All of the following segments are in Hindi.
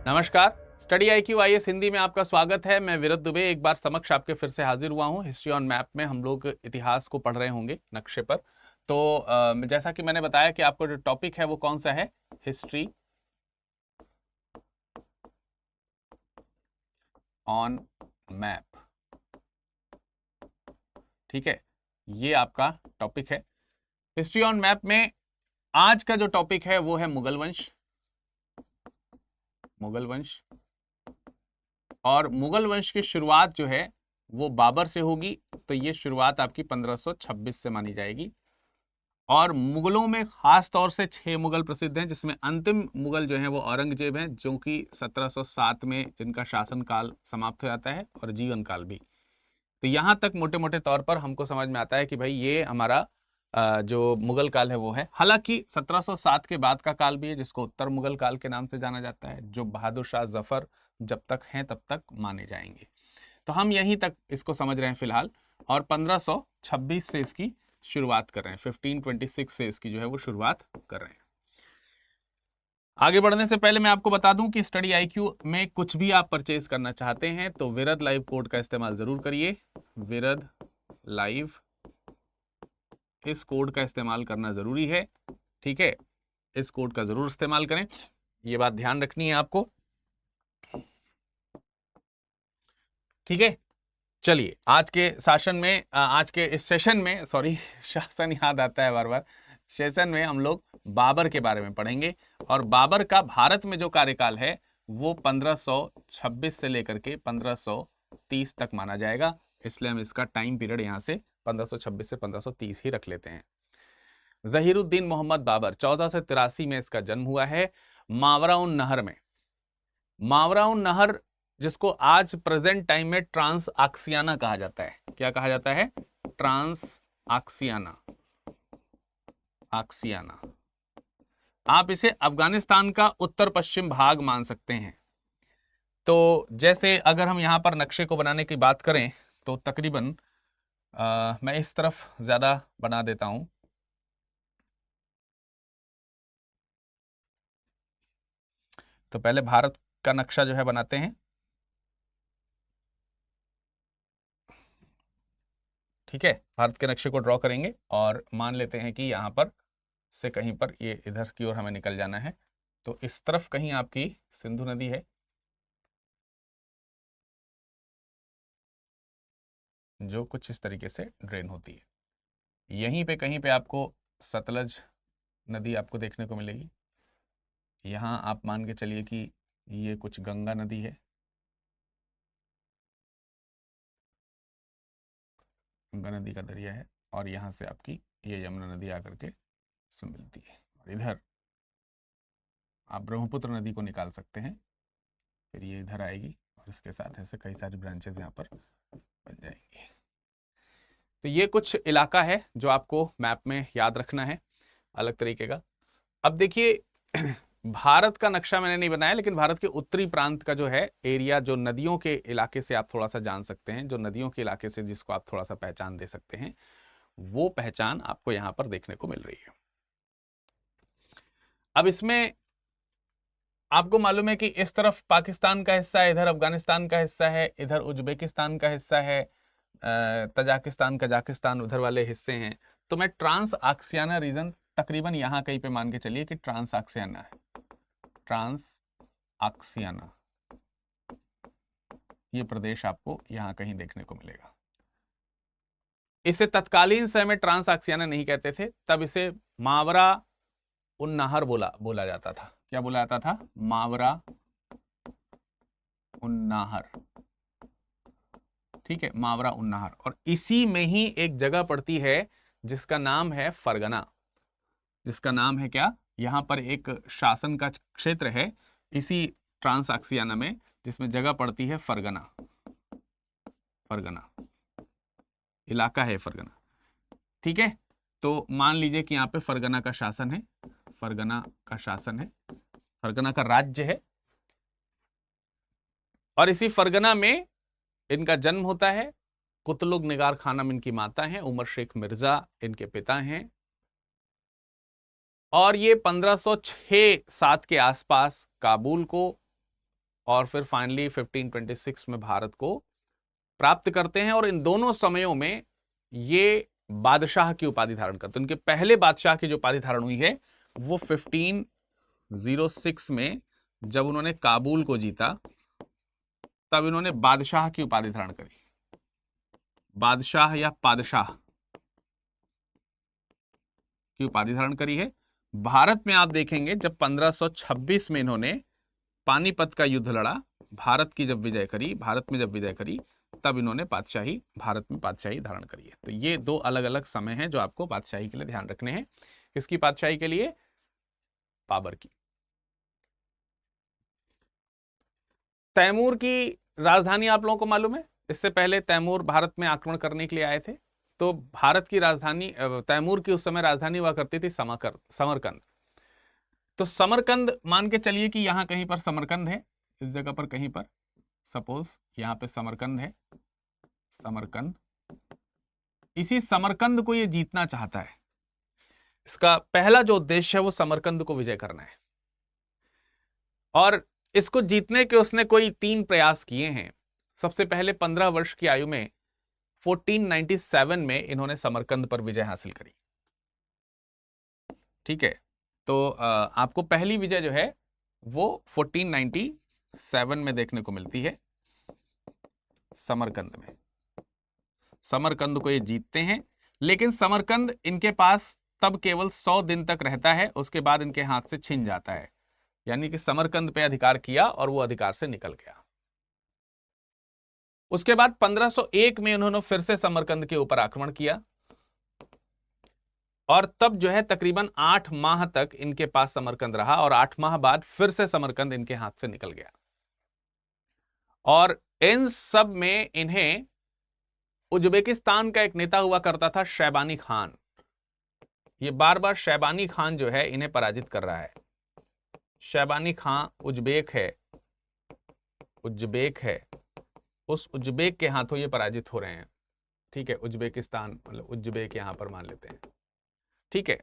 नमस्कार। स्टडी IQ IAS हिंदी में आपका स्वागत है। मैं विरत दुबे एक बार समक्ष आपके फिर से हाजिर हुआ हूँ। हिस्ट्री ऑन मैप में हम लोग इतिहास को पढ़ रहे होंगे नक्शे पर। तो जैसा कि मैंने बताया कि आपको जो टॉपिक है वो कौन सा है, हिस्ट्री ऑन मैप। ठीक है, ये आपका टॉपिक है हिस्ट्री ऑन मैप में। आज का जो टॉपिक है वो है मुगल वंश। मुगल वंश और मुगल वंश की शुरुआत जो है वो बाबर से होगी। तो ये शुरुआत आपकी 1526 से मानी जाएगी। और मुगलों में खास तौर से 6 मुगल प्रसिद्ध हैं, जिसमें अंतिम मुगल जो हैं वो औरंगजेब हैं, जो कि 1707 में जिनका शासनकाल समाप्त हो जाता है और जीवन काल भी। तो यहाँ तक मोटे मोटे तौर पर हमको समझ में आता है कि भाई ये हमारा जो मुगल काल है वो है। हालांकि 1707 के बाद का काल भी है, जिसको उत्तर मुगल काल के नाम से जाना जाता है, जो बहादुर शाह जफर जब तक हैं तब तक माने जाएंगे। तो हम यहीं तक इसको समझ रहे हैं फिलहाल, और 1526 से इसकी शुरुआत कर रहे हैं। 1526 से इसकी जो है वो शुरुआत कर रहे हैं। आगे बढ़ने से पहले मैं आपको बता दूं कि स्टडी IQ में कुछ भी आप परचेज करना चाहते हैं तो विरद लाइव कोड का इस्तेमाल जरूर करिए। विरद लाइव, इस कोड का इस्तेमाल करना जरूरी है। ठीक है, इस कोड का जरूर इस्तेमाल करें, ये बात ध्यान रखनी है आपको। ठीक है, चलिए आज के शासन में आज के इस सेशन में, सॉरी शासन याद आता है बार बार, सेशन में हम लोग बाबर के बारे में पढ़ेंगे। और बाबर का भारत में जो कार्यकाल है वो 1526 से लेकर के 1530 तक माना जाएगा। इसलिए हम इसका टाइम पीरियड यहां से 1526 से 1530 ही रख लेते हैं। जहीरुद्दीन मोहम्मद बाबर 1483 में इसका जन्म हुआ है, मावराउन नहर में। मावराउन नहर, जिसको आज प्रेजेंट टाइम में ट्रांस आक्सियाना कहा जाता है। क्या कहा जाता है? ट्रांस आक्सियाना। आक्सियाना, आप इसे अफगानिस्तान का उत्तर पश्चिम भाग मान सकते हैं। तो जैसे अगर हम यहां पर नक्शे को बनाने की बात करें तो तकरीबन मैं इस तरफ ज्यादा बना देता हूं। तो पहले भारत का नक्शा जो है बनाते हैं। ठीक है, भारत के नक्शे को ड्रॉ करेंगे और मान लेते हैं कि यहां पर से कहीं पर ये इधर की ओर हमें निकल जाना है। तो इस तरफ कहीं आपकी सिंधु नदी है, जो कुछ इस तरीके से ड्रेन होती है। यहीं पे कहीं पे आपको सतलज नदी आपको देखने को मिलेगी। यहाँ आप मान के चलिए कि ये कुछ गंगा नदी है, गंगा नदी का दरिया है। और यहाँ से आपकी ये यमुना नदी आकर के से मिलती है। और इधर आप ब्रह्मपुत्र नदी को निकाल सकते हैं, फिर ये इधर आएगी और इसके साथ ऐसे कई सारी ब्रांचेस यहाँ पर बन जाएंगी। तो ये कुछ इलाका है जो आपको मैप में याद रखना है अलग तरीके का। अब देखिए भारत का नक्शा मैंने नहीं बनाया, लेकिन भारत के उत्तरी प्रांत का जो है एरिया, जो नदियों के इलाके से आप थोड़ा सा जान सकते हैं, जो नदियों के इलाके से जिसको आप थोड़ा सा पहचान दे सकते हैं, वो पहचान आपको यहां पर देखने को मिल रही है। अब इसमें आपको मालूम है कि इस तरफ पाकिस्तान का हिस्सा है, इधर अफगानिस्तान का हिस्सा है, इधर उज्बेकिस्तान का हिस्सा है, तजाकिस्तान कजाकिस्तान उधर वाले हिस्से हैं। तो मैं ट्रांस आक्सियाना रीजन तकरीबन यहां कहीं पे मान के चलिए कि ट्रांस आक्सियाना है। ट्रांस आक्सियाना, ये प्रदेश आपको यहां कहीं देखने को मिलेगा। इसे तत्कालीन समय में ट्रांस आक्सियाना नहीं कहते थे, तब इसे मावरा उन नाहर बोला जाता था। क्या बोला जाता था? मावरा उन नाहर। ठीक है, मावरा उन नाहर। और इसी में ही एक जगह पड़ती है जिसका नाम है फरगना। जिसका नाम है क्या? यहां पर एक शासन का क्षेत्र है इसी ट्रांस आक्सियाना में, जिसमें जगह पड़ती है फरगना। फरगना इलाका है फरगना। ठीक है, तो मान लीजिए कि यहाँ पे फरगना का शासन है, फरगना का शासन है, फरगना का राज्य है। और इसी फरगना में इनका जन्म होता है। कुतलुग निगार खानम इनकी माता हैं, उमर शेख मिर्जा इनके पिता हैं। और ये 1506-7 के आसपास काबुल को और फिर फाइनली 1526 में भारत को प्राप्त करते हैं। और इन दोनों समयों में ये बादशाह की उपाधि धारण करते हैं। उनके पहले बादशाह की जो उपाधि धारण हुई है वो 1506 में जब उन्होंने काबुल को जीता तब इन्होंने बादशाह की उपाधि धारण करी। बादशाह या पादशाह की उपाधि धारण करी है। भारत में आप देखेंगे जब 1526 में इन्होंने पानीपत का युद्ध लड़ा, भारत की जब विजय करी, भारत में जब विजय करी, तब इन्होंने बादशाही, भारत में बादशाही धारण करी है। तो ये दो अलग अलग समय हैं जो आपको बादशाही के लिए ध्यान रखने हैं। किसकी बादशाही के लिए? बाबर की। तैमूर की राजधानी आप लोगों को मालूम है, इससे पहले तैमूर भारत में आक्रमण करने के लिए आए थे। तो भारत की राजधानी, तैमूर की उस समय राजधानी हुआ करती थी समरकंद। तो समरकंद मान के चलिए कि यहां कहीं पर समरकंद है, इस जगह पर कहीं पर सपोज यहां पे समरकंद है, समरकंद। इसी समरकंद को ये जीतना चाहता है। इसका पहला जो उद्देश्य है वो समरकंद को विजय करना है। और इसको जीतने के उसने कोई 3 प्रयास किए हैं। सबसे पहले 15 वर्ष की आयु में 1497 में इन्होंने समरकंद पर विजय हासिल करी। ठीक है, तो आपको पहली विजय जो है वो 1497 में देखने को मिलती है समरकंद में। समरकंद को ये जीतते हैं, लेकिन समरकंद इनके पास तब केवल 100 दिन तक रहता है, उसके बाद इनके हाथ से छिन जाता है। यानी कि समरकंद पे अधिकार किया और वो अधिकार से निकल गया। उसके बाद 1501 में उन्होंने फिर से समरकंद के ऊपर आक्रमण किया और तब जो है तकरीबन 8 माह तक इनके पास समरकंद रहा और 8 माह बाद फिर से समरकंद इनके हाथ से निकल गया। और इन सब में इन्हें उज्बेकिस्तान का एक नेता हुआ करता था शैबानी खान। ये बार बार शैबानी खान जो है इन्हें पराजित कर रहा है। शैबानी खान उज्बेक है, उज्बेक है, उस उज्बेक के हाथों ये पराजित हो रहे हैं। ठीक है, उज्बेकिस्तान मतलब उज्बेक यहां पर मान लेते हैं। ठीक है,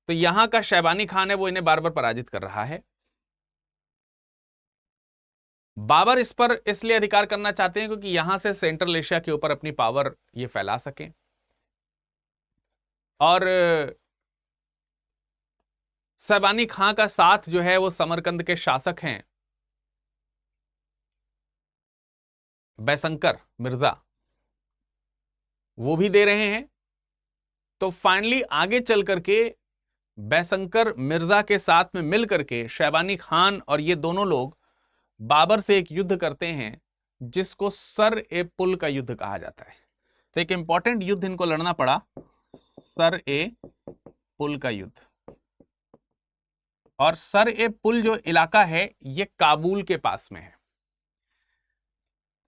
तो यहां का शैबानी खान है वो इन्हें बार बार पराजित कर रहा है। बाबर इस पर इसलिए अधिकार करना चाहते हैं क्योंकि यहां से सेंट्रल एशिया के ऊपर अपनी पावर ये फैला सकें। और शैबानी खां का साथ जो है वो समरकंद के शासक हैं बैसंकर मिर्जा, वो भी दे रहे हैं। तो फाइनली आगे चल करके बैसंकर मिर्जा के साथ में मिलकर के शैबानी खान और ये दोनों लोग बाबर से एक युद्ध करते हैं जिसको सर ए पुल का युद्ध कहा जाता है। तो एक इंपॉर्टेंट युद्ध इनको लड़ना पड़ा, सर ए पुल का युद्ध। और सर ए पुल जो इलाका है ये काबुल के पास में है।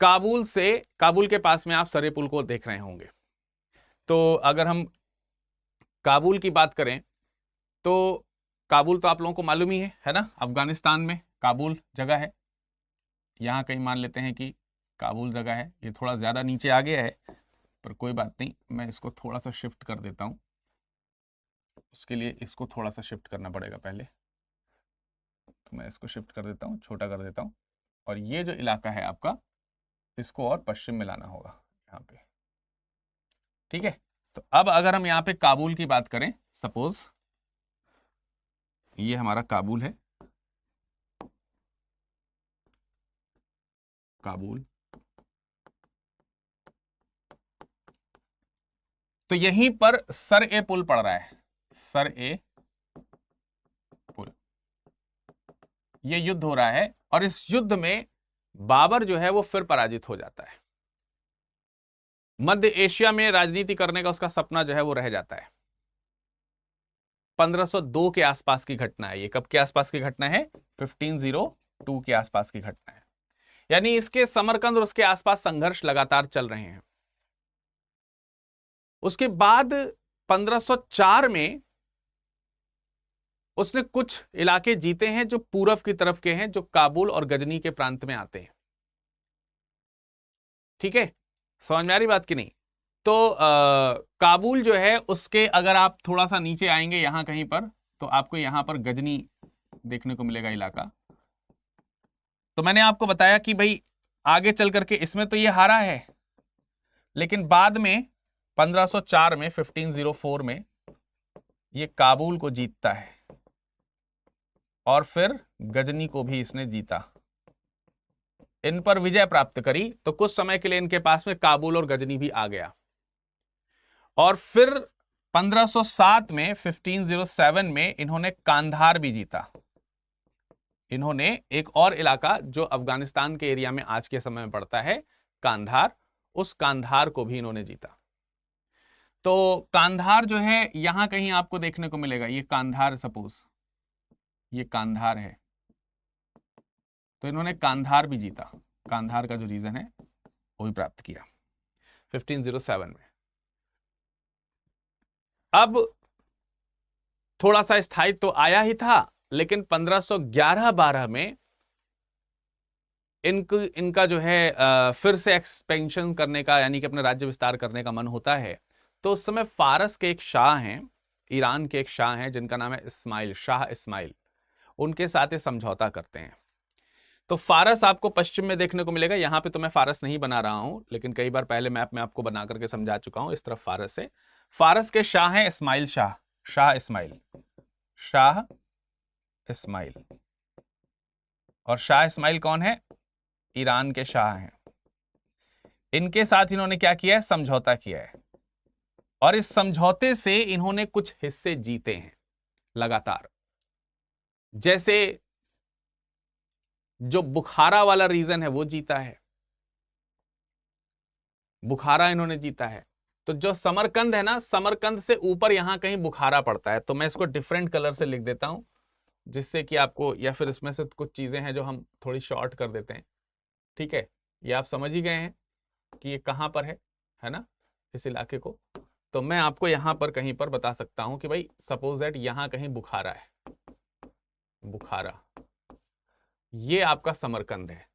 काबुल के पास में आप सर ए पुल को देख रहे होंगे। तो अगर हम काबुल की बात करें तो काबुल तो आप लोगों को मालूम ही है ना, अफगानिस्तान में काबुल जगह है। यहां कहीं मान लेते हैं कि काबुल जगह है। ये थोड़ा ज्यादा नीचे आ गया है पर कोई बात नहीं, मैं इसको थोड़ा सा शिफ्ट कर देता हूं। उसके लिए इसको थोड़ा सा शिफ्ट करना पड़ेगा पहले, तो मैं इसको शिफ्ट कर देता हूं, छोटा कर देता हूं। और ये जो इलाका है आपका, इसको और पश्चिम में लाना होगा यहाँ पे। ठीक है, तो अब अगर हम यहाँ पे काबुल की बात करें, सपोज ये हमारा काबुल है, काबुल। तो यहीं पर सर ए पुल पड़ रहा है, सर ए पुल। ये युद्ध हो रहा है और इस युद्ध में बाबर जो है वो फिर पराजित हो जाता है। मध्य एशिया में राजनीति करने का उसका सपना जो है वो रह जाता है। 1502 के आसपास की घटना है ये। कब के आसपास की घटना है? 1502 के आसपास की घटना है। यानी इसके समरकंद और उसके आसपास संघर्ष लगातार चल रहे हैं। उसके बाद 1504 में उसने कुछ इलाके जीते हैं जो पूरब की तरफ के हैं, जो काबुल और गजनी के प्रांत में आते हैं। ठीक है, समझ में आ रही बात कि नहीं? तो काबुल जो है उसके अगर आप थोड़ा सा नीचे आएंगे यहां कहीं पर, तो आपको यहां पर गजनी देखने को मिलेगा इलाका। तो मैंने आपको बताया कि भाई आगे चल करके इसमें तो ये हारा है, लेकिन बाद में 1504 में 1504 में ये काबुल को जीतता है और फिर गजनी को भी इसने जीता, इन पर विजय प्राप्त करी। तो कुछ समय के लिए इनके पास में काबुल और गजनी भी आ गया। और फिर 1507 में 1507 में इन्होंने कांधार भी जीता। इन्होंने एक और इलाका जो अफगानिस्तान के एरिया में आज के समय में पड़ता है कांधार, उस कांधार को भी इन्होंने जीता। तो कांधार जो है यहां कहीं आपको देखने को मिलेगा, ये कांधार, सपोज ये कांधार है, तो इन्होंने कांधार भी जीता। कांधार का जो रीजन है वो भी प्राप्त किया 1507 में। अब थोड़ा सा स्थायित्व तो आया ही था, लेकिन 1511-12 में इनका जो है फिर से एक्सपेंशन करने का, यानी कि अपने राज्य विस्तार करने का मन होता है। तो उस समय फारस के एक शाह हैं, ईरान के एक शाह हैं जिनका नाम है इस्माइल, शाह इस्माइल, उनके साथ ये समझौता करते हैं। तो फारस आपको पश्चिम में देखने को मिलेगा। यहां पे तो मैं फारस नहीं बना रहा हूं, लेकिन कई बार पहले मैप में आपको बना करके समझा चुका हूं। इस तरफ फारस है, फारस के शाह हैं इस्माइल शाह, शाह इस्माइल, शाह इस्माइल। और शाह इस्माइल कौन है? ईरान के शाह हैं। इनके साथ इन्होंने क्या किया है? समझौता किया है, और इस समझौते से इन्होंने कुछ हिस्से जीते हैं लगातार। जैसे जो बुखारा वाला रीजन है वो जीता है, बुखारा इन्होंने जीता है। तो जो समरकंद है ना, समरकंद से ऊपर यहां कहीं बुखारा पड़ता है, तो मैं इसको डिफरेंट कलर से लिख देता हूं, जिससे कि आपको, या फिर इसमें से कुछ चीजें हैं जो हम थोड़ी शॉर्ट कर देते हैं, ठीक है। ये आप समझ ही गए हैं कि ये कहां पर है ना, इस इलाके को। तो मैं आपको यहां पर कहीं पर बता सकता हूं कि भाई सपोज दैट यहां कहीं बुखारा है, बुखारा, ये आपका समरकंद है।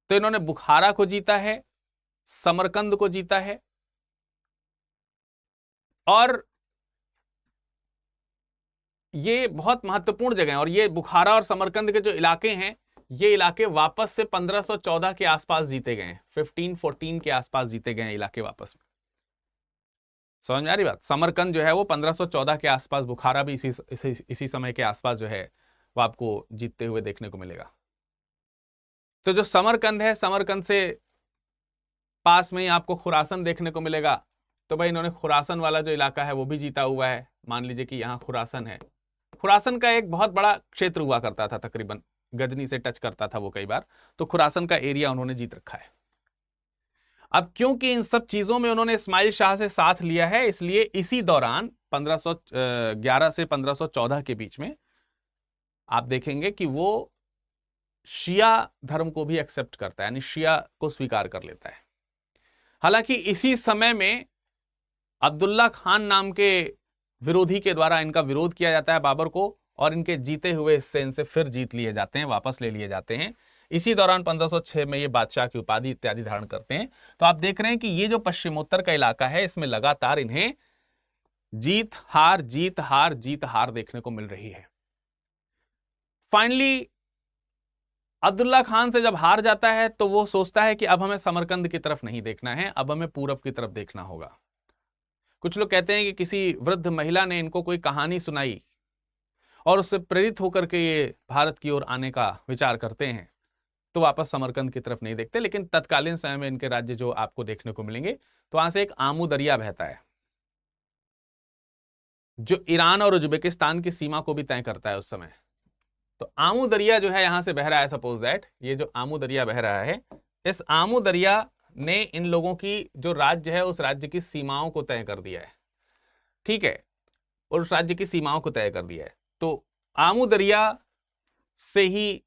तो इन्होंने बुखारा को जीता है, समरकंद को जीता है, और ये बहुत महत्वपूर्ण जगह है। और ये बुखारा और समरकंद के जो इलाके हैं, ये इलाके वापस से 1514 के आसपास जीते गए हैं, 1514 के आसपास जीते गए हैं इलाके वापस में। समझ में आ रही बात? समरकंद जो है वो 1514 के आसपास, बुखारा भी इसी समय के आसपास जो है वो आपको जीतते हुए देखने को मिलेगा। तो जो समरकंद है, समरकंद से पास में ही आपको खुरासन देखने को मिलेगा। तो भाई इन्होंने खुरासन वाला जो इलाका है वो भी जीता हुआ है। मान लीजिए कि यहां खुरासन है, खुरासन का एक बहुत बड़ा क्षेत्र हुआ करता था, तकरीबन गजनी से टच करता था वो कई बार, तो खुरासन का एरिया उन्होंने जीत रखा है। अब क्योंकि इन सब चीजों में उन्होंने इस्माइल शाह से साथ लिया है, इसलिए इसी दौरान 1511 से 1514 के बीच में आप देखेंगे कि वो शिया धर्म को भी एक्सेप्ट करता है, यानी शिया को स्वीकार कर लेता है। हालांकि इसी समय में अब्दुल्ला खान नाम के विरोधी के द्वारा इनका विरोध किया जाता है बाबर को, और इनके जीते हुए हिस्से इनसे फिर जीत लिए जाते हैं, वापस ले लिए जाते हैं। इसी दौरान 1506 में ये बादशाह की उपाधि इत्यादि धारण करते हैं। तो आप देख रहे हैं कि ये जो पश्चिमोत्तर का इलाका है, इसमें लगातार इन्हें जीत हार जीत हार जीत हार देखने को मिल रही है। फाइनली अब्दुल्ला खान से जब हार जाता है तो वो सोचता है कि अब हमें समरकंद की तरफ नहीं देखना है, अब हमें पूरब की तरफ देखना होगा। कुछ लोग कहते हैं कि किसी वृद्ध महिला ने इनको कोई कहानी सुनाई और उससे प्रेरित होकर के ये भारत की ओर आने का विचार करते हैं, तो वापस समरकंद की तरफ नहीं देखते। लेकिन तत्कालीन समय में इनके राज्य जो आपको देखने को मिलेंगे, तो वहां से एक आमू दरिया बहता है जो ईरान और उज्बेकिस्तान की सीमा को भी तय करता है उस समय। तो आमू दरिया जो है यहां से बह रहा है, सपोज दैट ये जो आमू दरिया बह रहा है, इस आमू दरिया ने इन लोगों की जो राज्य है उस राज्य की सीमाओं को तय कर दिया है, ठीक है, और उस राज्य की सीमाओं को तय कर दिया है। तो आमू दरिया से ही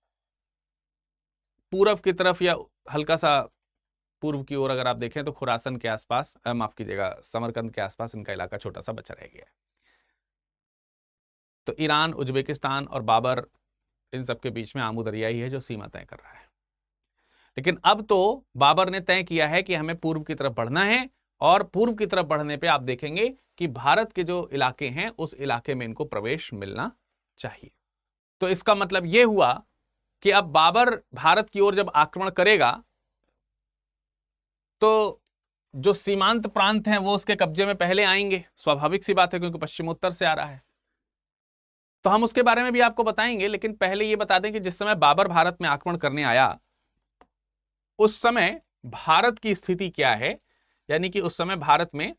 पूरब की तरफ या हल्का सा पूर्व की ओर अगर आप देखें तो खुरासन के आसपास, माफ कीजिएगा, समरकंद के आसपास इनका इलाका छोटा सा बचा रह गया है। तो ईरान, उज्बेकिस्तान और बाबर, इन सब के बीच में आमू दरिया ही है जो सीमा तय कर रहा है। लेकिन अब तो बाबर ने तय किया है कि हमें पूर्व की तरफ बढ़ना है, और पूर्व की तरफ बढ़ने पे आप देखेंगे कि भारत के जो इलाके हैं उस इलाके में इनको प्रवेश मिलना चाहिए। तो इसका मतलब यह हुआ कि अब बाबर भारत की ओर जब आक्रमण करेगा तो जो सीमांत प्रांत हैं वो उसके कब्जे में पहले आएंगे, स्वाभाविक सी बात है क्योंकि पश्चिमोत्तर से आ रहा है। तो हम उसके बारे में भी आपको बताएंगे, लेकिन पहले ये बता दें कि जिस समय बाबर भारत में आक्रमण करने आया उस समय भारत की स्थिति क्या है, यानी कि उस समय भारत में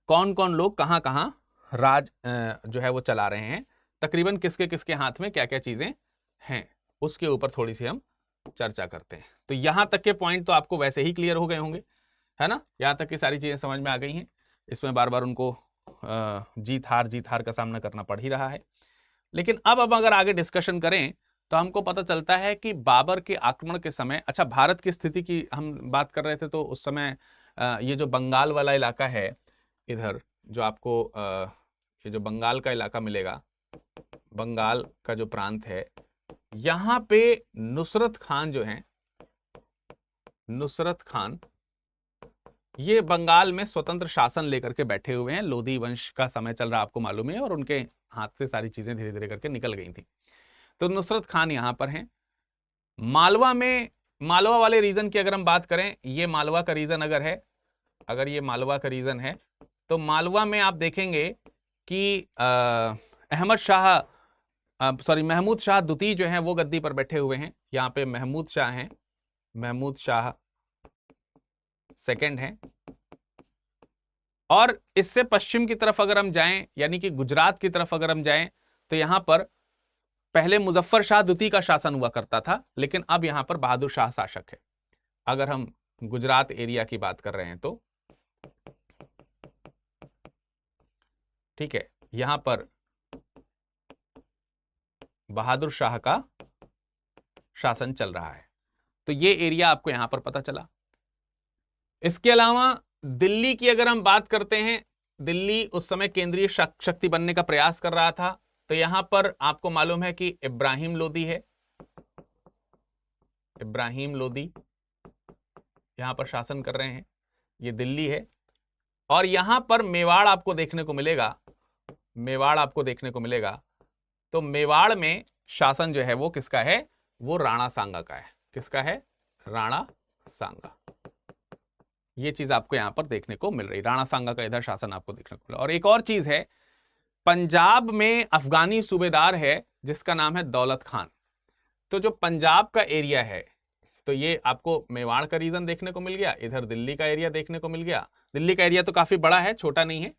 कौन कौन लोग कहां कहां राज जो है वो चला रहे हैं, तकरीबन किसके किसके हाथ में क्या क्या चीजें हैं, उसके ऊपर थोड़ी सी हम चर्चा करते हैं। तो यहां तक के पॉइंट तो आपको वैसे ही क्लियर हो गए होंगे, है ना, यहां तक की सारी चीजें समझ में आ गई हैं। इसमें बार बार उनको जीत हार का सामना करना पड़ ही रहा है। लेकिन अब अगर आगे डिस्कशन करें तो हमको पता चलता है कि बाबर के आक्रमण के समय, अच्छा भारत की स्थिति की हम बात कर रहे थे, तो उस समय ये जो बंगाल वाला इलाका है, इधर जो आपको ये जो बंगाल का इलाका मिलेगा, बंगाल का जो प्रांत है, यहां पे नुसरत खान जो है, नुसरत खान ये बंगाल में स्वतंत्र शासन लेकर के बैठे हुए हैं। लोधी वंश का समय चल रहा आपको मालूम है, और उनके हाथ से सारी चीजें धीरे धीरे करके निकल गई थी। तो नुसरत खान यहां पर हैं। मालवा में, मालवा वाले रीजन की अगर हम बात करें, ये मालवा का रीजन अगर ये मालवा का रीजन है, तो मालवा में आप देखेंगे कि महमूद शाह द्वितीय जो हैं वो गद्दी पर बैठे हुए हैं। यहाँ पे महमूद शाह हैं, महमूद शाह सेकंड हैं। और इससे पश्चिम की तरफ अगर हम जाएं, यानी कि गुजरात की तरफ अगर हम जाएं, तो यहां पर पहले मुजफ्फर शाह द्वितीय का शासन हुआ करता था, लेकिन अब यहां पर बहादुर शाह शासक है। अगर हम गुजरात एरिया की बात कर रहे हैं तो ठीक है, यहां पर बहादुर शाह का शासन चल रहा है। तो ये एरिया आपको यहां पर पता चला। इसके अलावा दिल्ली की अगर हम बात करते हैं, दिल्ली उस समय केंद्रीय शक्ति बनने का प्रयास कर रहा था। तो यहां पर आपको मालूम है कि इब्राहिम लोदी है, इब्राहिम लोदी यहां पर शासन कर रहे हैं, ये दिल्ली है। और यहां पर मेवाड़ आपको देखने को मिलेगा, मेवाड़ आपको देखने को मिलेगा। तो मेवाड़ में शासन जो है वो किसका है, वो राणा सांगा का है। किसका है, राणा सांगा। ये चीज आपको यहां पर देखने को मिल रही, राणा सांगा का इधर शासन आपको देखने को मिला। और एक और चीज है, पंजाब में अफगानी सूबेदार है जिसका नाम है दौलत खान। तो जो पंजाब का एरिया है, तो ये आपको मेवाड़ का रीजन देखने को मिल गया, इधर दिल्ली का एरिया देखने को मिल गया। दिल्ली का एरिया तो काफी बड़ा है, छोटा नहीं है,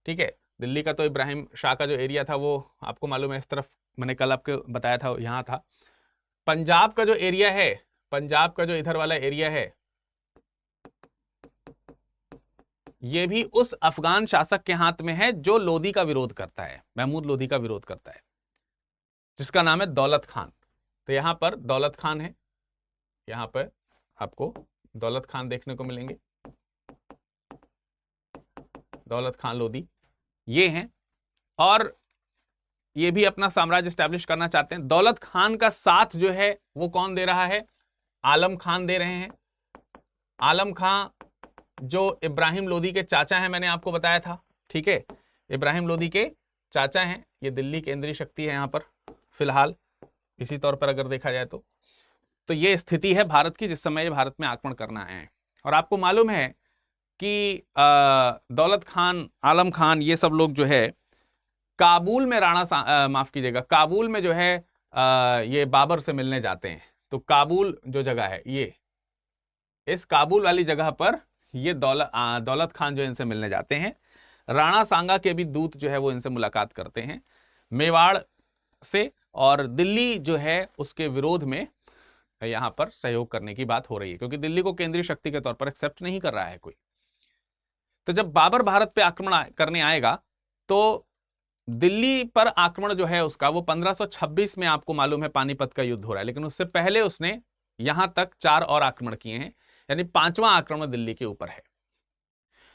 ठीक है। दिल्ली का तो इब्राहिम शाह का जो एरिया था वो आपको मालूम है, इस तरफ मैंने कल आपको बताया था यहां था। पंजाब का जो एरिया है, पंजाब का जो इधर वाला एरिया है, ये भी उस अफगान शासक के हाथ में है जो लोदी का विरोध करता है, महमूद लोदी का विरोध करता है, जिसका नाम है दौलत खान। तो यहां पर दौलत खान है, यहां पर आपको दौलत खान देखने को मिलेंगे, दौलत खान लोदी ये हैं। और ये भी अपना साम्राज्य स्टैब्लिश करना चाहते हैं। दौलत खान का साथ जो है वो कौन दे रहा है, आलम खान दे रहे हैं। आलम खान जो इब्राहिम लोदी के चाचा हैं, मैंने आपको बताया था, ठीक है, इब्राहिम लोदी के चाचा हैं। ये दिल्ली केंद्रीय शक्ति है यहां पर फिलहाल, इसी तौर पर अगर देखा जाए तो ये स्थिति है भारत की जिस समय ये भारत में आक्रमण करना है। और आपको मालूम है कि दौलत खान, आलम खान, ये सब लोग जो है काबुल में माफ कीजिएगा, काबुल में जो है ये बाबर से मिलने जाते हैं। तो काबुल जो जगह है, ये इस काबुल वाली जगह पर ये दौलत खान जो इनसे मिलने जाते हैं। राणा सांगा के भी दूत जो है वो इनसे मुलाकात करते हैं मेवाड़ से, और दिल्ली जो है उसके विरोध में यहां पर सहयोग करने की बात हो रही है, क्योंकि दिल्ली को केंद्रीय शक्ति के तौर पर एक्सेप्ट नहीं कर रहा है कोई। तो जब बाबर भारत पे आक्रमण करने आएगा तो दिल्ली पर आक्रमण जो है उसका वो 1526 में आपको मालूम है पानीपत का युद्ध हो रहा है, लेकिन उससे पहले उसने यहां तक 4 और आक्रमण किए हैं, यानी 5वां आक्रमण दिल्ली के ऊपर है।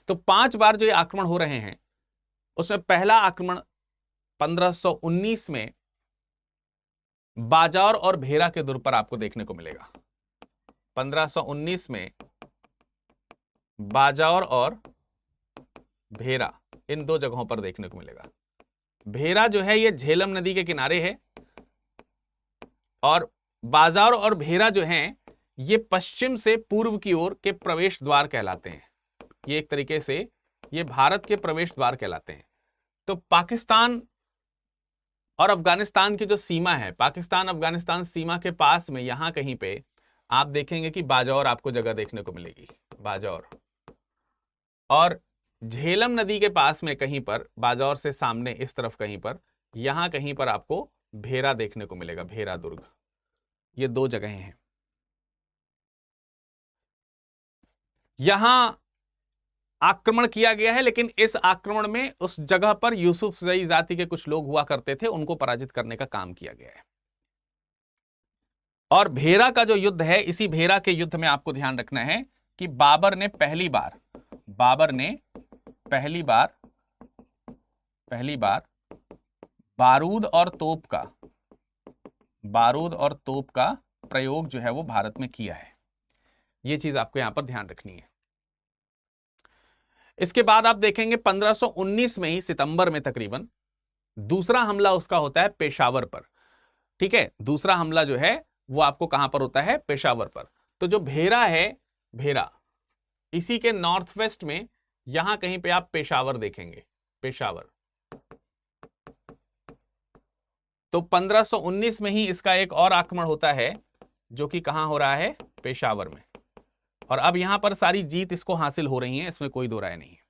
तो 5 बार जो ये आक्रमण हो रहे हैं, उसमें पहला आक्रमण 1519 में बाजार और भेरा के दुर्ग पर आपको देखने को मिलेगा। 1519 में बाजार और भेरा, इन 2 जगहों पर देखने को मिलेगा। भेरा जो है ये झेलम नदी के किनारे है, और बाजार और भेरा जो हैं ये पश्चिम से पूर्व की ओर के प्रवेश द्वार कहलाते हैं। ये एक तरीके से ये भारत के प्रवेश द्वार कहलाते हैं। तो पाकिस्तान और अफगानिस्तान की जो सीमा है, पाकिस्तान अफगानिस्तान सीमा के पास में यहां कहीं पे आप देखेंगे कि बाजौर आपको जगह देखने को मिलेगी, बाजौर। और झेलम नदी के पास में कहीं पर बाजौर से सामने इस तरफ कहीं पर, यहां कहीं पर आपको भेरा देखने को मिलेगा, भेरा दुर्ग। ये दो जगहें हैं। यहां आक्रमण किया गया है, लेकिन इस आक्रमण में उस जगह पर यूसुफजई जाति के कुछ लोग हुआ करते थे, उनको पराजित करने का काम किया गया है। और भेरा का जो युद्ध है, इसी भेरा के युद्ध में आपको ध्यान रखना है कि बाबर ने पहली बार बारूद और तोप का प्रयोग जो है वो भारत में किया है। यह चीज आपको यहां पर ध्यान रखनी है। इसके बाद आप देखेंगे 1519 में ही सितंबर में तकरीबन दूसरा हमला उसका होता है पेशावर पर। ठीक है, दूसरा हमला जो है वो आपको कहां पर होता है, पेशावर पर। तो जो भेरा है, भेरा इसी के नॉर्थ वेस्ट में यहां कहीं पे आप पेशावर देखेंगे, पेशावर। तो 1519 में ही इसका एक और आक्रमण होता है जो कि कहां हो रहा है, पेशावर में। और अब यहां पर सारी जीत इसको हासिल हो रही है, इसमें कोई दो राय नहीं है।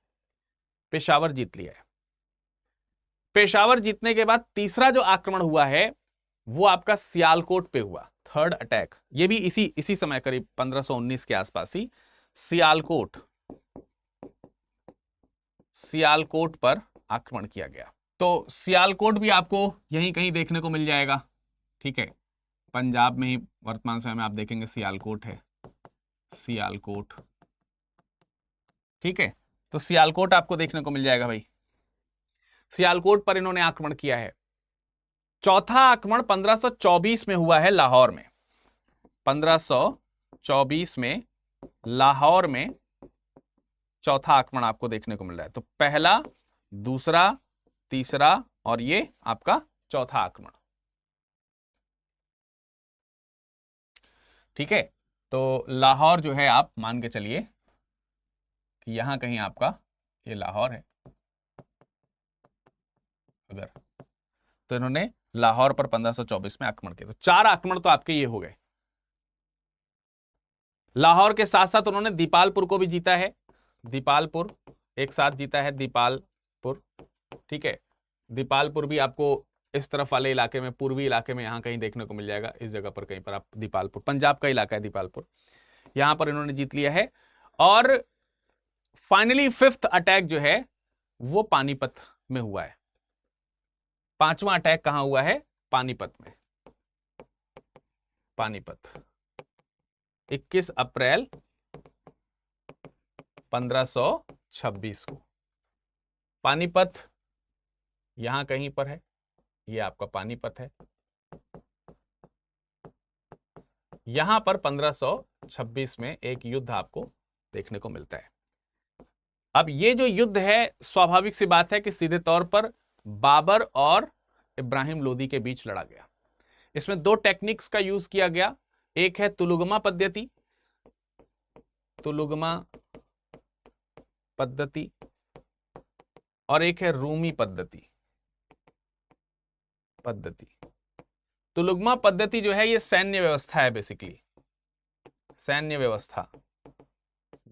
पेशावर जीत लिया है। पेशावर जीतने के बाद तीसरा जो आक्रमण हुआ है वो आपका सियालकोट पे हुआ, थर्ड अटैक। ये भी इसी समय करीब 1519 के आसपास ही सियालकोट पर आक्रमण किया गया। तो सियालकोट भी आपको यहीं कहीं देखने को मिल जाएगा। ठीक है, पंजाब में ही वर्तमान समय में आप देखेंगे सियालकोट है, सियालकोट। ठीक है, तो सियालकोट आपको देखने को मिल जाएगा भाई। सियालकोट पर इन्होंने आक्रमण किया है। चौथा आक्रमण 1524 में हुआ है लाहौर में। 1524 में लाहौर में चौथा आक्रमण आपको देखने को मिल रहा है। तो पहला, दूसरा, तीसरा और ये आपका चौथा आक्रमण। ठीक है, तो लाहौर जो है आप मान के चलिए कि यहां कहीं आपका ये लाहौर है अगर, तो इन्होंने लाहौर पर 1524 में आक्रमण किया। तो चार आक्रमण तो आपके ये हो गए। लाहौर के साथ साथ उन्होंने दीपालपुर को भी जीता है, दीपालपुर एक साथ जीता है, दीपालपुर। ठीक है, दीपालपुर भी आपको इस तरफ वाले इलाके में, पूर्वी इलाके में यहां कहीं देखने को मिल जाएगा। इस जगह पर कहीं पर आप दीपालपुर, पंजाब का इलाका है दीपालपुर, यहां पर इन्होंने जीत लिया है। और फाइनली फिफ्थ अटैक जो है वो पानीपत में हुआ है। पांचवा अटैक कहां हुआ है, पानीपत में। पानीपत 21 अप्रैल 1526 को। पानीपत यहां कहीं पर है, ये आपका पानीपत है। यहां पर 1526 में एक युद्ध आपको देखने को मिलता है। अब ये जो युद्ध है, स्वाभाविक सी बात है कि सीधे तौर पर बाबर और इब्राहिम लोदी के बीच लड़ा गया। इसमें दो टेक्निक्स का यूज किया गया, एक है तुलुगमा पद्धति, तुलुगमा पद्धति, और एक है रूमी पद्धति। तुलुगमा पद्धति जो है ये सैन्य व्यवस्था है, बेसिकली सैन्य व्यवस्था।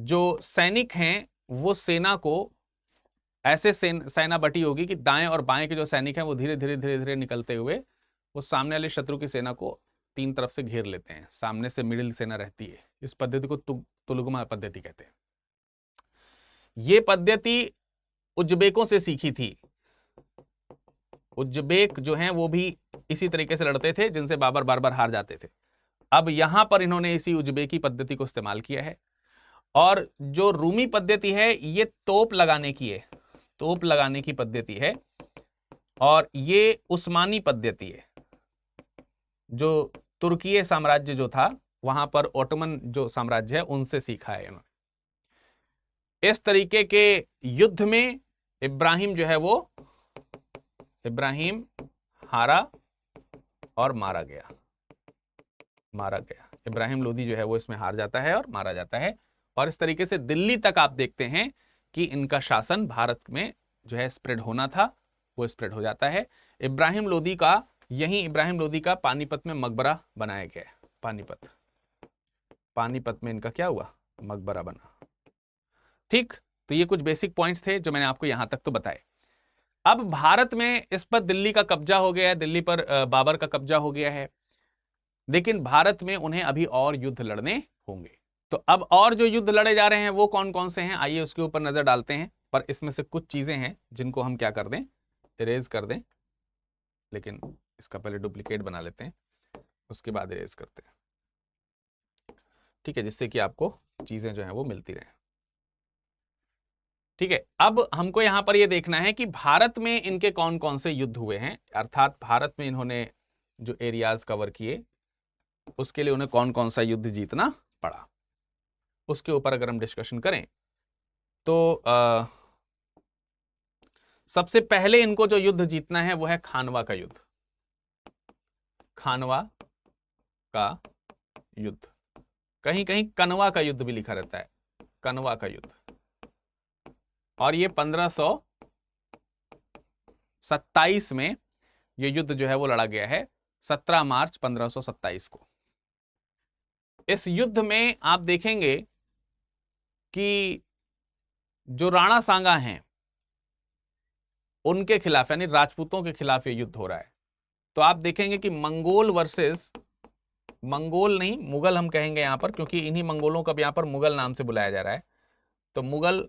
जो सैनिक हैं वो सेना को ऐसे सेना बटी होगी कि दाएं और बाएं के जो सैनिक हैं वो धीरे धीरे निकलते हुए वो सामने वाले शत्रु की सेना को तीन तरफ से घेर लेते हैं। सामने से मिडिल सेना रहती है। इस पद्धति को तुलुगमा पद्धति कहते हैं। ये पद्धति उज्बेकों से सीखी थी। उज्बेक जो हैं वो भी इसी तरीके से लड़ते थे जिनसे बाबर बार बार हार जाते थे। अब यहां पर इन्होंने इसी उज्बेकी पद्धति को इस्तेमाल किया है। और जो रूमी पद्धति है ये तोप लगाने की है, तोप लगाने की पद्धति है। और ये उस्मानी पद्धति है, जो तुर्कीय साम्राज्य जो था वहां पर ओटोमन जो साम्राज्य है उनसे सीखा है इन्होंने। इस तरीके के युद्ध में इब्राहिम जो है वो इब्राहिम हारा और मारा गया। मारा गया। इब्राहिम लोदी जो है वो इसमें हार जाता है और मारा जाता है। और इस तरीके से दिल्ली तक आप देखते हैं कि इनका शासन भारत में जो है स्प्रेड होना था, वो स्प्रेड हो जाता है। इब्राहिम लोदी का पानीपत में मकबरा बनाया गया है। पानीपत में इनका क्या हुआ, मकबरा बना। ठीक, तो ये कुछ बेसिक पॉइंट्स थे जो मैंने आपको यहां तक तो बताए। अब भारत में इस पर दिल्ली का कब्जा हो गया है, दिल्ली पर बाबर का कब्जा हो गया है, लेकिन भारत में उन्हें अभी और युद्ध लड़ने होंगे। तो अब और जो युद्ध लड़े जा रहे हैं वो कौन कौन से हैं, आइए उसके ऊपर नजर डालते हैं। पर इसमें से कुछ चीजें हैं जिनको हम क्या कर दें, इरेज कर दें। लेकिन इसका पहले डुप्लीकेट बना लेते हैं, उसके बाद इरेज करते हैं। ठीक है, जिससे कि आपको चीजें जो है वो मिलती रहे। ठीक है, अब हमको यहां पर यह देखना है कि भारत में इनके कौन कौन से युद्ध हुए हैं, अर्थात भारत में इन्होंने जो एरियाज कवर किए उसके लिए उन्हें कौन कौन सा युद्ध जीतना पड़ा, उसके ऊपर अगर हम डिस्कशन करें तो सबसे पहले इनको जो युद्ध जीतना है वो है खानवा का युद्ध। खानवा का युद्ध, कहीं कहीं कनवा का युद्ध भी लिखा रहता है, कनवा का युद्ध। और ये 1527 में ये युद्ध जो है वो लड़ा गया है, 17 मार्च 1527 को। इस युद्ध में आप देखेंगे कि जो राणा सांगा हैं उनके खिलाफ, यानी राजपूतों के खिलाफ ये युद्ध हो रहा है। तो आप देखेंगे कि मंगोल वर्सेस, मंगोल नहीं मुगल हम कहेंगे यहां पर, क्योंकि इन्हीं मंगोलों का यहां पर मुगल नाम से बुलाया जा रहा है। तो मुगल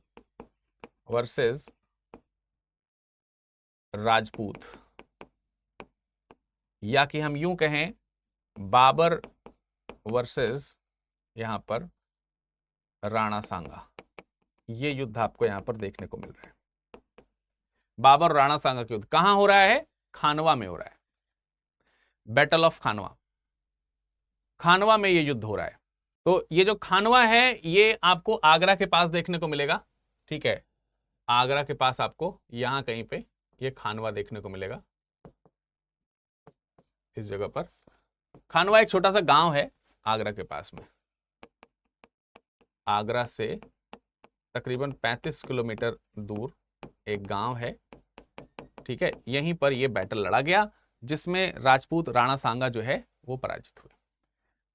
वर्सेस राजपूत, या कि हम यूं कहें बाबर वर्सेस यहां पर राणा सांगा, ये युद्ध आपको यहां पर देखने को मिल रहा है। बाबर राणा सांगा का युद्ध कहां हो रहा है, खानवा में हो रहा है। बैटल ऑफ खानवा, खानवा में ये युद्ध हो रहा है। तो ये जो खानवा है ये आपको आगरा के पास देखने को मिलेगा। ठीक है, आगरा के पास आपको यहां कहीं पे ये खानवा देखने को मिलेगा। इस जगह पर खानवा एक छोटा सा गांव है आगरा के पास में, आगरा से तकरीबन 35 किलोमीटर दूर एक गांव है। ठीक है, यहीं पर यह बैटल लड़ा गया जिसमें राजपूत राणा सांगा जो है वो पराजित हुए।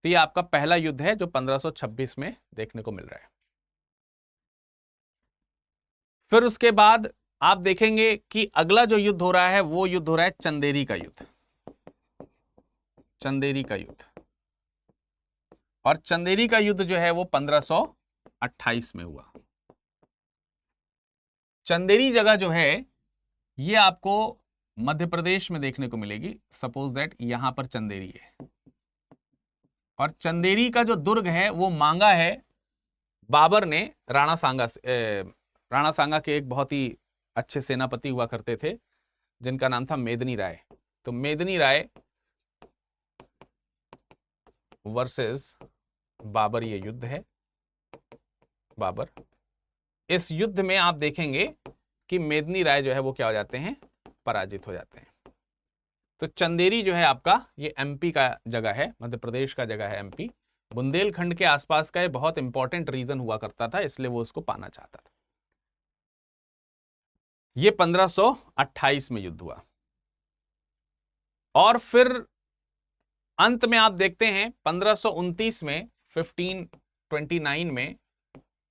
तो ये आपका पहला युद्ध है जो 1526 में देखने को मिल रहा है। फिर उसके बाद आप देखेंगे कि अगला जो युद्ध हो रहा है वो युद्ध हो रहा है चंदेरी का युद्ध। चंदेरी का युद्ध, और चंदेरी का युद्ध जो है वो 1528 में हुआ। चंदेरी जगह जो है ये आपको मध्य प्रदेश में देखने को मिलेगी। सपोज दैट यहां पर चंदेरी है, और चंदेरी का जो दुर्ग है वो मांगा है बाबर ने राणा सांगा के एक बहुत ही अच्छे सेनापति हुआ करते थे जिनका नाम था मेदिनी राय। तो मेदिनी राय वर्सेस बाबर ये युद्ध है। बाबर, इस युद्ध में आप देखेंगे कि मेदिनी राय जो है वो क्या हो जाते हैं, पराजित हो जाते हैं। तो चंदेरी जो है आपका ये एमपी का जगह है, मध्य प्रदेश का जगह है एमपी, बुंदेलखंड के आसपास का ये बहुत इंपॉर्टेंट रीजन हुआ करता था, इसलिए वो उसको पाना चाहता था। ये 1528 में युद्ध हुआ। और फिर अंत में आप देखते हैं 1529 में 1529 में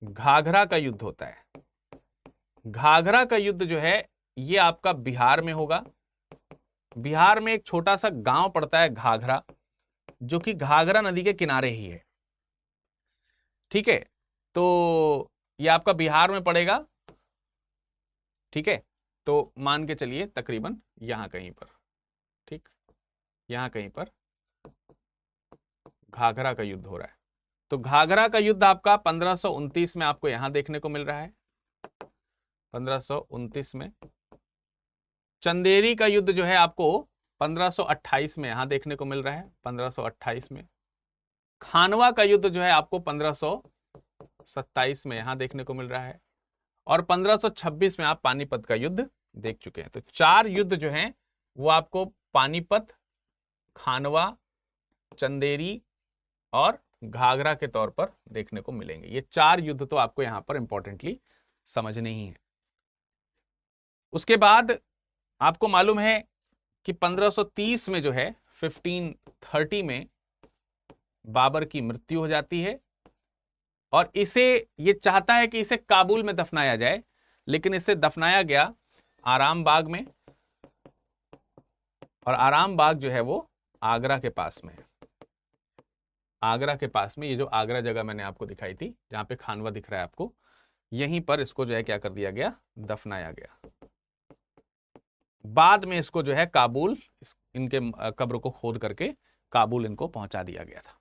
घाघरा का युद्ध होता है। घाघरा का युद्ध जो है ये आपका बिहार में होगा। बिहार में एक छोटा सा गांव पड़ता है घाघरा, जो कि घाघरा नदी के किनारे ही है। ठीक है, तो ये आपका बिहार में पड़ेगा। ठीक है, तो मान के चलिए तकरीबन यहां कहीं पर, ठीक यहां कहीं पर घाघरा का युद्ध हो रहा है। तो घाघरा का युद्ध आपका 1529 में आपको यहां देखने को मिल रहा है। 1529 में चंदेरी का युद्ध जो है आपको 1528 में यहां देखने को मिल रहा है। 1528 में खानवा का युद्ध जो है आपको 1527 में यहां देखने को मिल रहा है, और 1526 में आप पानीपत का युद्ध देख चुके हैं। तो 4 युद्ध जो हैं वो आपको पानीपत, खानवा, चंदेरी और घाघरा के तौर पर देखने को मिलेंगे। ये 4 युद्ध तो आपको यहां पर इंपॉर्टेंटली समझने ही है। उसके बाद आपको मालूम है कि 1530 में जो है 1530 में बाबर की मृत्यु हो जाती है और इसे ये चाहता है कि इसे काबुल में दफनाया जाए, लेकिन इसे दफनाया गया आराम बाग में, और आराम बाग जो है वो आगरा के पास में है। आगरा के पास में, ये जो आगरा जगह मैंने आपको दिखाई थी जहां पे खानवा दिख रहा है आपको, यहीं पर इसको जो है क्या कर दिया गया, दफनाया गया। बाद में इसको जो है काबुल, इनके कब्र को खोद करके काबुल इनको पहुंचा दिया गया था।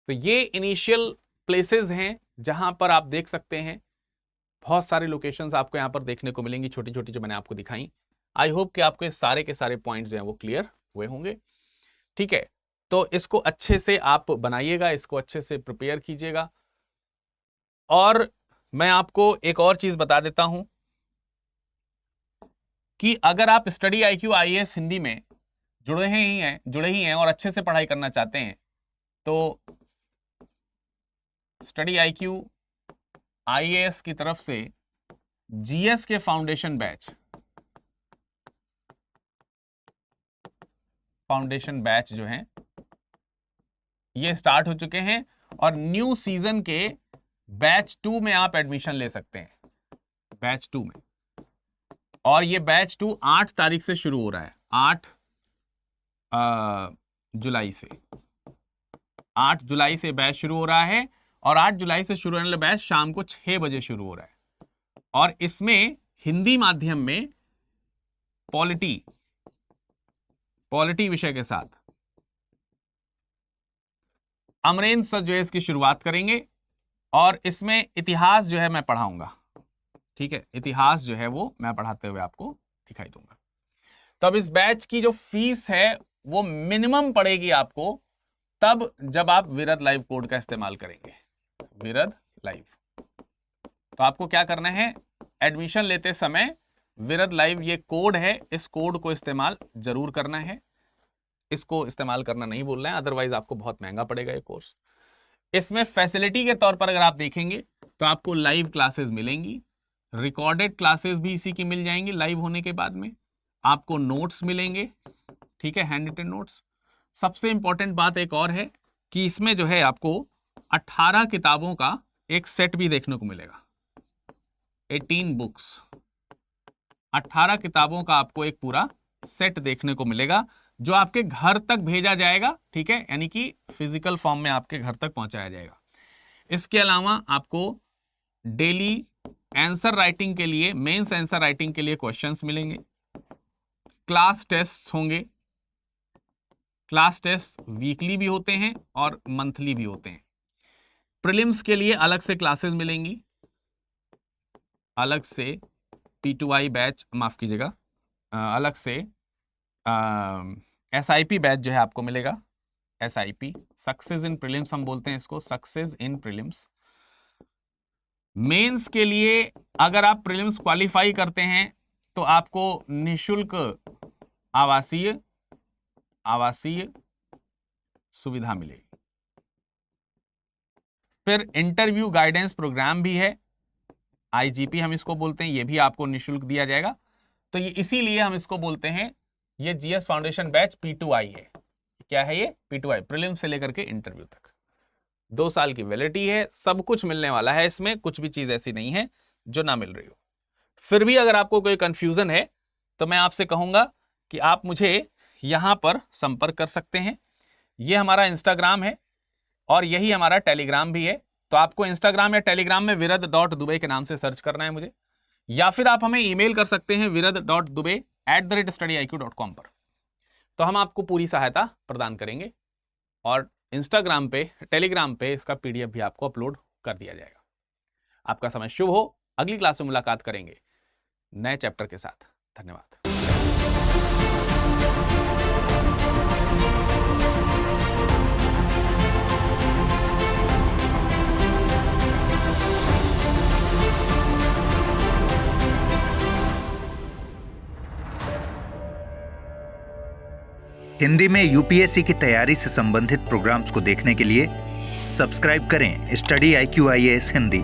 तो ये इनिशियल प्लेसेस हैं जहां पर आप देख सकते हैं बहुत सारे लोकेशंस आपको यहां पर देखने को मिलेंगी, छोटी छोटी जो मैंने आपको दिखाई। आई होप कि आपको सारे के सारे पॉइंट्स जो हैं वो क्लियर हुए होंगे। ठीक है, तो इसको अच्छे से आप बनाइएगा, इसको अच्छे से प्रिपेयर कीजिएगा। और मैं आपको एक और चीज बता देता हूं कि अगर आप स्टडी IQ IAS हिंदी में जुड़े ही हैं और अच्छे से पढ़ाई करना चाहते हैं, तो स्टडी IQ IAS की तरफ से GS के फाउंडेशन बैच जो हैं ये स्टार्ट हो चुके हैं, और न्यू सीजन के बैच 2 में आप एडमिशन ले सकते हैं, बैच 2 में। और ये बैच 2 8 तारीख से शुरू हो रहा है, 8 जुलाई से। 8 जुलाई से बैच शुरू हो रहा है, और 8 जुलाई से शुरू होने वाला बैच शाम को 6 बजे शुरू हो रहा है। और इसमें हिंदी माध्यम में पॉलिटी विषय के साथ अमरेंद्र सर जो है इसकी शुरुआत करेंगे, और इसमें इतिहास जो है मैं पढ़ाऊंगा। ठीक है, इतिहास जो है वो मैं पढ़ाते हुए आपको दिखाई दूंगा। तब इस बैच की जो फीस है वो मिनिमम पड़ेगी आपको तब जब आप विरद लाइव कोड का इस्तेमाल करेंगे, विरद लाइव। तो आपको क्या करना है, एडमिशन लेते समय विरद लाइव ये कोड है, इस कोड को इस्तेमाल जरूर करना है। इसको इस्तेमाल करना नहीं बोल रहे हैं, अदरवाइज आपको बहुत महंगा पड़ेगा ये कोर्स। इसमें फैसिलिटी के तौर पर अगर आप देखेंगे तो आपको लाइव क्लासेस मिलेंगी, रिकॉर्डेड क्लासेस भी इसी की मिल जाएंगी लाइव होने के बाद में, आपको नोट्स मिलेंगे। ठीक है, हैंड रिटन नोट्स। सबसे इंपॉर्टेंट बात एक और है कि इसमें जो है आपको 18 किताबों का एक सेट भी देखने को मिलेगा, 18 बुक्स, 18 किताबों का आपको एक पूरा सेट देखने को मिलेगा जो आपके घर तक भेजा जाएगा। ठीक है, यानी कि फिजिकल फॉर्म में आपके घर तक पहुंचाया जाएगा। इसके अलावा आपको डेली आंसर राइटिंग के लिए, मेंस आंसर राइटिंग के लिए क्वेश्चंस मिलेंगे, क्लास टेस्ट होंगे। क्लास टेस्ट वीकली भी होते हैं और मंथली भी होते हैं। प्रीलिम्स के लिए अलग से क्लासेस मिलेंगी, अलग से P2I बैच, माफ कीजिएगा, अलग से SIP बैच जो है आपको मिलेगा। SIP, सक्सेस इन प्रीलिम्स हम बोलते हैं इसको, सक्सेस इन प्रीलिम्स। मेंस के लिए अगर आप प्रीलिम्स क्वालिफाई करते हैं तो आपको निशुल्क आवासीय सुविधा मिलेगी। फिर इंटरव्यू गाइडेंस प्रोग्राम भी है, IGP हम इसको बोलते हैं, ये भी आपको निशुल्क दिया जाएगा। तो ये इसीलिए हम इसको बोलते हैं, ये GS फाउंडेशन बैच P2I है। क्या है ये? P2I, प्रीलिम्स से लेकर के इंटरव्यू तक 2 साल की वैलिडिटी है, सब कुछ मिलने वाला है इसमें, कुछ भी चीज ऐसी नहीं है जो ना मिल रही हो। फिर भी अगर आपको कोई कंफ्यूजन है तो मैं आपसे कहूंगा कि आप मुझे यहां पर संपर्क कर सकते हैं। ये हमारा इंस्टाग्राम है और यही हमारा टेलीग्राम भी है। तो आपको इंस्टाग्राम या टेलीग्राम में virad.dubey के नाम से सर्च करना है मुझे, या फिर आप हमें ईमेल कर सकते हैं virad.dubey@studyiq.com पर। तो हम आपको पूरी सहायता प्रदान करेंगे, और इंस्टाग्राम पे, टेलीग्राम पे इसका PDF भी आपको अपलोड कर दिया जाएगा। आपका समय शुभ हो। अगली क्लास में मुलाकात करेंगे नए चैप्टर के साथ। धन्यवाद। हिंदी में यूपीएससी की तैयारी से संबंधित प्रोग्राम्स को देखने के लिए सब्सक्राइब करें स्टडी IQ IAS हिंदी।